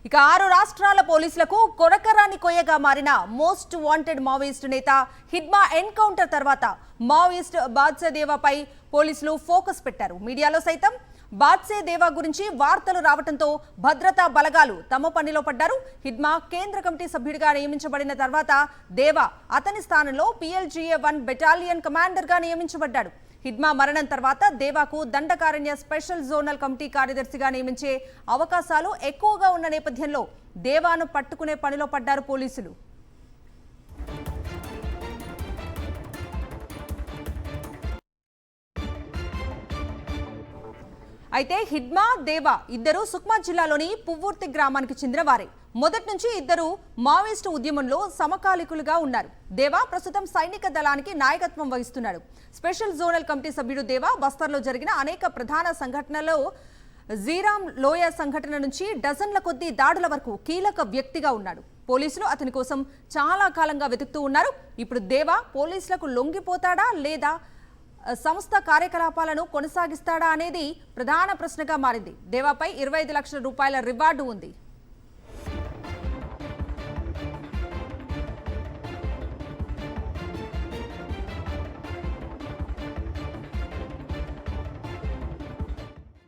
ఇక 6 రాష్ట్రాల పోలీసులకు కొరకరాని కొయ్యగా మారిన మోస్ట్ వాంటెడ్ మావోయిస్ట్ నేత హిడ్మా ఎన్కౌంటర్ తర్వాత మావోయిస్ట్ బాద్షా దేవాపై పోలీసులు ఫోకస్ పెట్టారు. మీడియాలో సైతం బాద్షా దేవా గురించి వార్తలు రావడంతో భద్రతా బలగాలు తమ పనిలో పడ్డారు. హిడ్మా కేంద్ర కమిటీ సభ్యుడిగా నియమించబడిన తర్వాత దేవా అతని స్థానంలో PLGA 1 బెటాలియన్ కమాండర్గా నియమించబడ్డాడు. హిడ్మా మరణం తర్వాత దేవాకు దండకారణ్య స్పెషల్ జోనల్ కమిటీ కార్యదర్శిగా నియమించే అవకాశాలు ఎక్కువగా ఉన్న నేపథ్యంలో దేవాను పట్టుకునే పనిలో పడ్డారు పోలీసులు. అయితే హిడ్మా దేవా ఇద్దరు సుక్మా జిల్లాలోని పువ్వుర్తి గ్రామానికి చెందిన వారే. మొదటి నుంచి ఇద్దరు మావోయిస్టు ఉద్యమంలో సమకాలికులుగా ఉన్నారు. దేవా ప్రస్తుతం సైనిక దళానికి నాయకత్వం వహిస్తున్నాడు. స్పెషల్ జోనల్ కమిటీ సభ్యుడు దేవా బస్తర్లో జరిగిన అనేక ప్రధాన సంఘటనల్లో జీరామ్ లోయ సంఘటన నుంచి డజన్ల కొద్దీ దాడుల వరకు కీలక వ్యక్తిగా ఉన్నాడు. పోలీసులు అతని కోసం చాలా కాలంగా వెతుకుతూ ఉన్నారు. ఇప్పుడు దేవా పోలీసులకు లొంగిపోతాడా లేదా సంస్థ కార్యకలాపాలను కొనసాగిస్తాడా అనేది ప్రధాన ప్రశ్నగా మారింది. దేవాపై 25 లక్షల రూపాయల రివార్డు ఉంది.